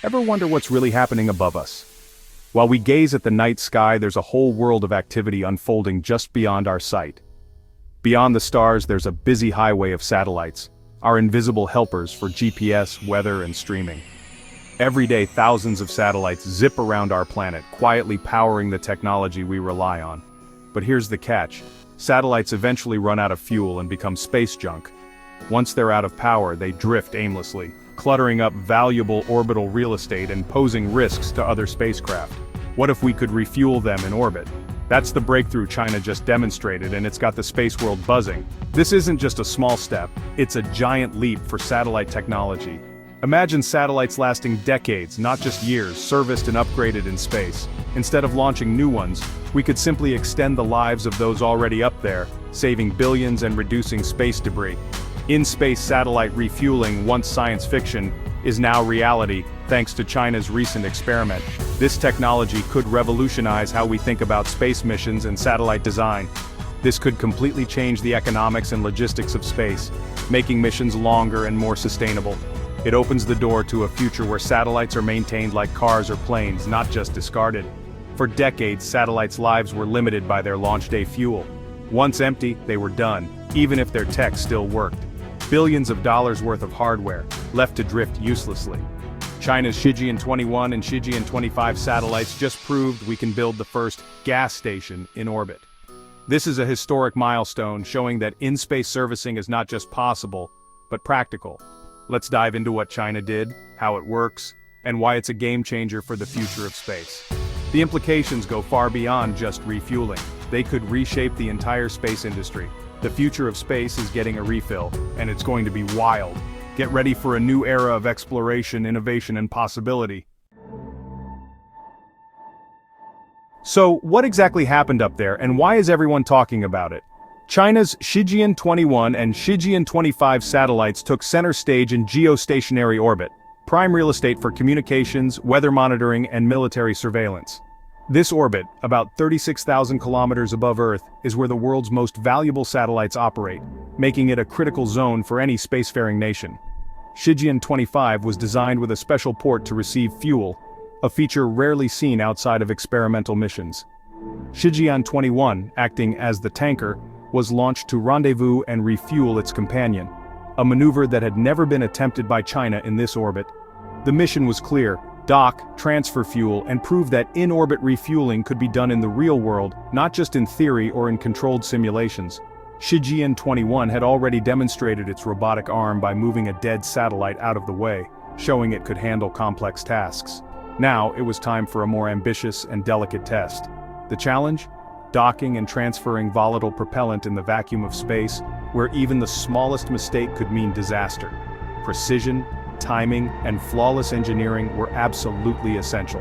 Ever wonder what's really happening above us? While we gaze at the night sky, there's a whole world of activity unfolding just beyond our sight. Beyond the stars, there's a busy highway of satellites, our invisible helpers for GPS, weather, and streaming. Every day, thousands of satellites zip around our planet, quietly powering the technology we rely on. But here's the catch. Satellites eventually run out of fuel and become space junk. Once they're out of power, they drift aimlessly, cluttering up valuable orbital real estate and posing risks to other spacecraft. What if we could refuel them in orbit? That's the breakthrough China just demonstrated, and it's got the space world buzzing. This isn't just a small step, it's a giant leap for satellite technology. Imagine satellites lasting decades, not just years, serviced and upgraded in space. Instead of launching new ones, we could simply extend the lives of those already up there, saving billions and reducing space debris. In-space satellite refueling, once science fiction, is now reality, thanks to China's recent experiment. This technology could revolutionize how we think about space missions and satellite design. This could completely change the economics and logistics of space, making missions longer and more sustainable. It opens the door to a future where satellites are maintained like cars or planes, not just discarded. For decades, satellites' lives were limited by their launch day fuel. Once empty, they were done, even if their tech still worked. Billions of dollars worth of hardware, left to drift uselessly. China's Shijian-21 and Shijian-25 satellites just proved we can build the first gas station in orbit. This is a historic milestone showing that in-space servicing is not just possible, but practical. Let's dive into what China did, how it works, and why it's a game changer for the future of space. The implications go far beyond just refueling. They could reshape the entire space industry. The future of space is getting a refill, and it's going to be wild. Get ready for a new era of exploration, innovation, and possibility. So, what exactly happened up there, and why is everyone talking about it? China's Shijian-21 and Shijian-25 satellites took center stage in geostationary orbit, prime real estate for communications, weather monitoring, and military surveillance. This orbit, about 36,000 kilometers above Earth, is where the world's most valuable satellites operate, making it a critical zone for any spacefaring nation. Shijian-25 was designed with a special port to receive fuel, a feature rarely seen outside of experimental missions. Shijian-21, acting as the tanker, was launched to rendezvous and refuel its companion, a maneuver that had never been attempted by China in this orbit. The mission was clear: dock, transfer fuel, and prove that in-orbit refueling could be done in the real world, not just in theory or in controlled simulations. Shijian-21 had already demonstrated its robotic arm by moving a dead satellite out of the way, showing it could handle complex tasks. Now, it was time for a more ambitious and delicate test. The challenge? Docking and transferring volatile propellant in the vacuum of space, where even the smallest mistake could mean disaster. Precision, timing, and flawless engineering were absolutely essential.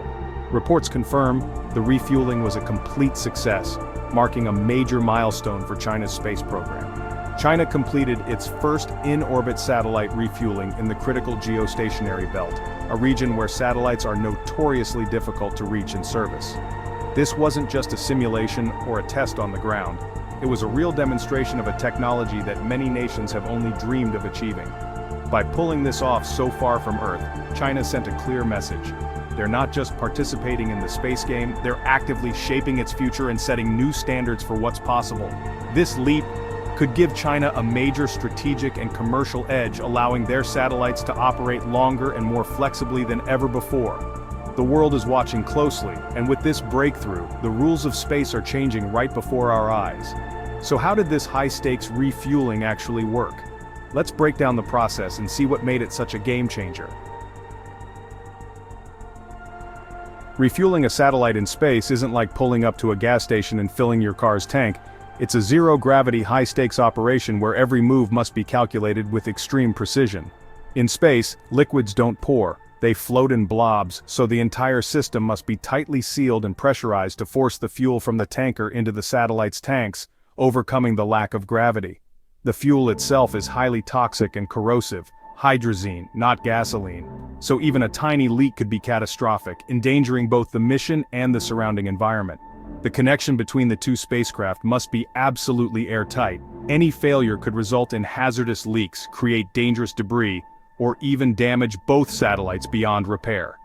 Reports confirm the refueling was a complete success, marking a major milestone for China's space program. China completed its first in-orbit satellite refueling in the critical geostationary belt, a region where satellites are notoriously difficult to reach in service. This wasn't just a simulation or a test on the ground. It was a real demonstration of a technology that many nations have only dreamed of achieving. By pulling this off so far from Earth, China sent a clear message. They're not just participating in the space game, they're actively shaping its future and setting new standards for what's possible. This leap could give China a major strategic and commercial edge, allowing their satellites to operate longer and more flexibly than ever before. The world is watching closely, and with this breakthrough, the rules of space are changing right before our eyes. So how did this high-stakes refueling actually work? Let's break down the process and see what made it such a game changer. Refueling a satellite in space isn't like pulling up to a gas station and filling your car's tank. It's a zero-gravity, high-stakes operation where every move must be calculated with extreme precision. In space, liquids don't pour. They float in blobs, so the entire system must be tightly sealed and pressurized to force the fuel from the tanker into the satellite's tanks, overcoming the lack of gravity. The fuel itself is highly toxic and corrosive, hydrazine, not gasoline, so even a tiny leak could be catastrophic, endangering both the mission and the surrounding environment. The connection between the two spacecraft must be absolutely airtight. Any failure could result in hazardous leaks, create dangerous debris, or even damage both satellites beyond repair.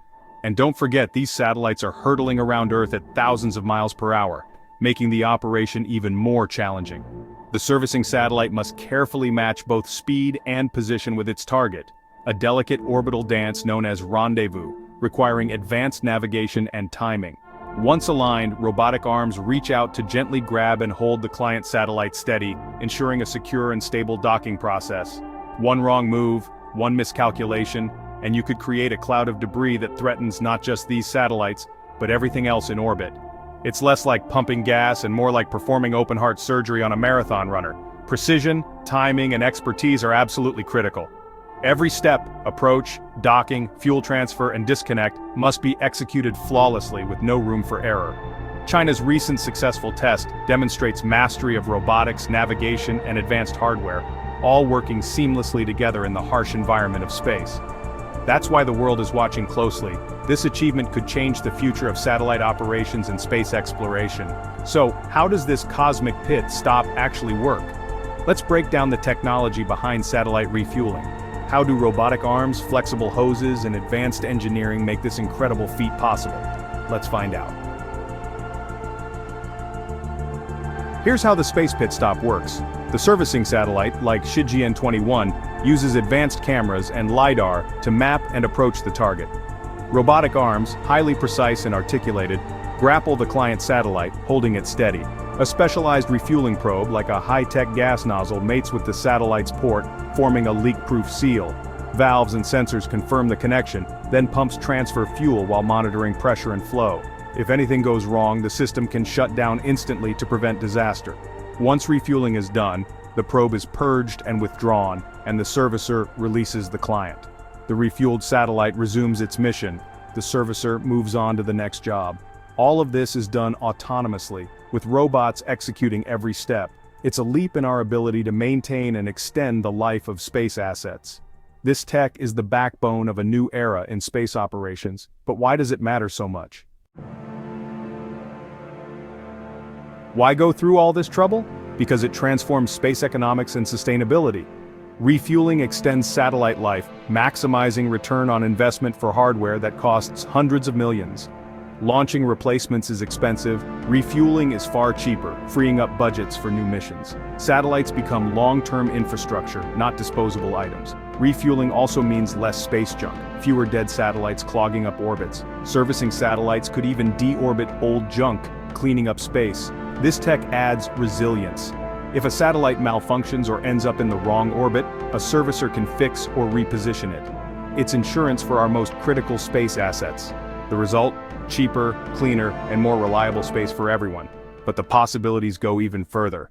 And don't forget, these satellites are hurtling around Earth at thousands of miles per hour, making the operation even more challenging. The servicing satellite must carefully match both speed and position with its target, a delicate orbital dance known as rendezvous, requiring advanced navigation and timing. Once aligned, robotic arms reach out to gently grab and hold the client satellite steady, ensuring a secure and stable docking process. One wrong move, one miscalculation, and you could create a cloud of debris that threatens not just these satellites, but everything else in orbit. It's less like pumping gas and more like performing open-heart surgery on a marathon runner. Precision, timing, and expertise are absolutely critical. Every step, approach, docking, fuel transfer, and disconnect must be executed flawlessly with no room for error. China's recent successful test demonstrates mastery of robotics, navigation, and advanced hardware, all working seamlessly together in the harsh environment of space. That's why the world is watching closely. This achievement could change the future of satellite operations and space exploration. So, how does this cosmic pit stop actually work? Let's break down the technology behind satellite refueling. How do robotic arms, flexible hoses, and advanced engineering make this incredible feat possible? Let's find out. Here's how the space pit stop works. The servicing satellite, like Shijian-21, uses advanced cameras and LiDAR to map and approach the target. Robotic arms, highly precise and articulated, grapple the client satellite, holding it steady. A specialized refueling probe, like a high-tech gas nozzle, mates with the satellite's port, forming a leak-proof seal. Valves and sensors confirm the connection, then pumps transfer fuel while monitoring pressure and flow. If anything goes wrong, the system can shut down instantly to prevent disaster. Once refueling is done, the probe is purged and withdrawn, and the servicer releases the client. The refueled satellite resumes its mission. The servicer moves on to the next job. All of this is done autonomously, with robots executing every step. It's a leap in our ability to maintain and extend the life of space assets. This tech is the backbone of a new era in space operations, but why does it matter so much? Why go through all this trouble? Because it transforms space economics and sustainability. Refueling extends satellite life, maximizing return on investment for hardware that costs hundreds of millions. Launching replacements is expensive, refueling is far cheaper, freeing up budgets for new missions. Satellites become long-term infrastructure, not disposable items. Refueling also means less space junk, fewer dead satellites clogging up orbits. Servicing satellites could even deorbit old junk, cleaning up space. This tech adds resilience. If a satellite malfunctions or ends up in the wrong orbit, a servicer can fix or reposition it. It's insurance for our most critical space assets. The result? Cheaper, cleaner, and more reliable space for everyone. But the possibilities go even further.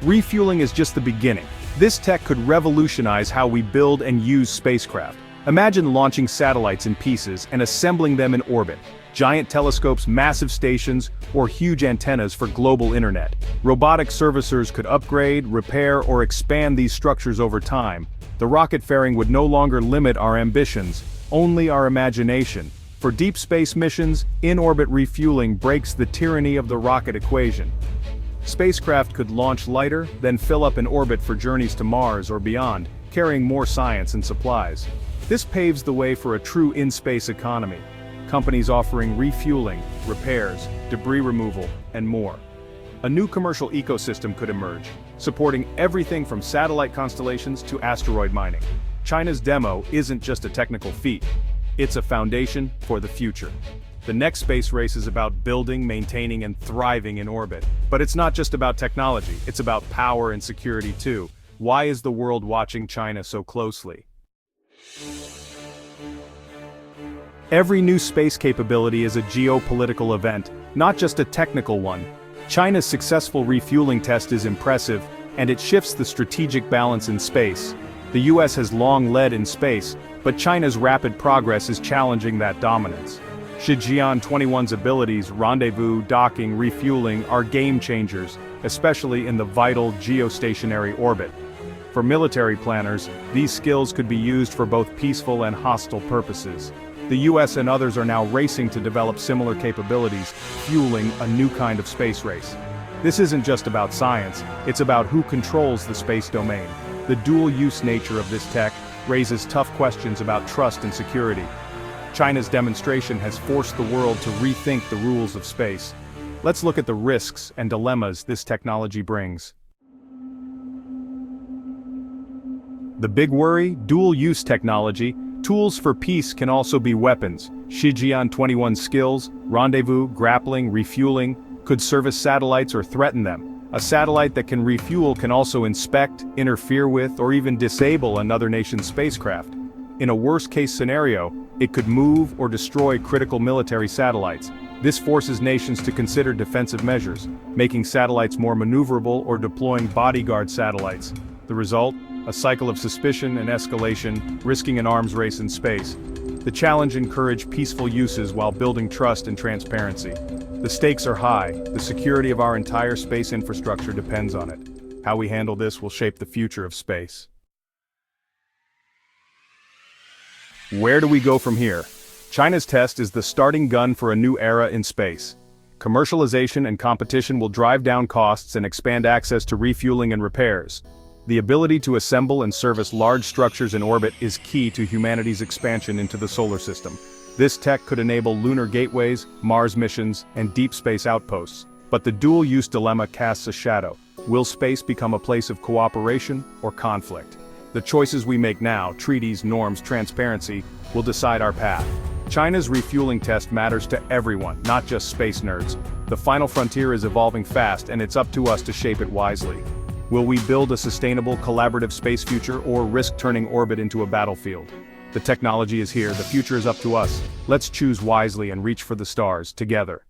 Refueling is just the beginning. This tech could revolutionize how we build and use spacecraft. Imagine launching satellites in pieces and assembling them in orbit. Giant telescopes, massive stations, or huge antennas for global internet. Robotic servicers could upgrade, repair, or expand these structures over time. The rocket fairing would no longer limit our ambitions, only our imagination. For deep space missions, in-orbit refueling breaks the tyranny of the rocket equation. Spacecraft could launch lighter, then fill up in orbit for journeys to Mars or beyond, carrying more science and supplies. This paves the way for a true in-space economy. Companies offering refueling, repairs, debris removal, and more. A new commercial ecosystem could emerge, supporting everything from satellite constellations to asteroid mining. China's demo isn't just a technical feat, it's a foundation for the future. The next space race is about building, maintaining, and thriving in orbit. But it's not just about technology, it's about power and security too. Why is the world watching China so closely? Every new space capability is a geopolitical event, not just a technical one. China's successful refueling test is impressive, and it shifts the strategic balance in space. The US has long led in space, but China's rapid progress is challenging that dominance. Shijian-21's abilities, rendezvous, docking, refueling, are game changers, especially in the vital geostationary orbit. For military planners, these skills could be used for both peaceful and hostile purposes. The US and others are now racing to develop similar capabilities, fueling a new kind of space race. This isn't just about science, it's about who controls the space domain. The dual-use nature of this tech, raises tough questions about trust and security. China's demonstration has forced the world to rethink the rules of space. Let's look at the risks and dilemmas this technology brings. The big worry: dual-use technology. Tools for peace can also be weapons. Shijian 21 skills, rendezvous, grappling, refueling, could service satellites or threaten them. A satellite that can refuel can also inspect, interfere with, or even disable another nation's spacecraft. In a worst-case scenario, it could move or destroy critical military satellites. This forces nations to consider defensive measures, making satellites more maneuverable or deploying bodyguard satellites. The result? A cycle of suspicion and escalation, risking an arms race in space. The challenge encourages peaceful uses while building trust and transparency. The stakes are high. The security of our entire space infrastructure depends on it. How we handle this will shape the future of space. Where do we go from here? China's test is the starting gun for a new era in space. Commercialization and competition will drive down costs and expand access to refueling and repairs. The ability to assemble and service large structures in orbit is key to humanity's expansion into the solar system. This tech could enable lunar gateways, Mars missions, and deep space outposts. But the dual-use dilemma casts a shadow. Will space become a place of cooperation or conflict? The choices we make now, treaties, norms, transparency, will decide our path. China's refueling test matters to everyone, not just space nerds. The final frontier is evolving fast, and it's up to us to shape it wisely. Will we build a sustainable, collaborative space future or risk turning orbit into a battlefield? The technology is here, the future is up to us. Let's choose wisely and reach for the stars, together.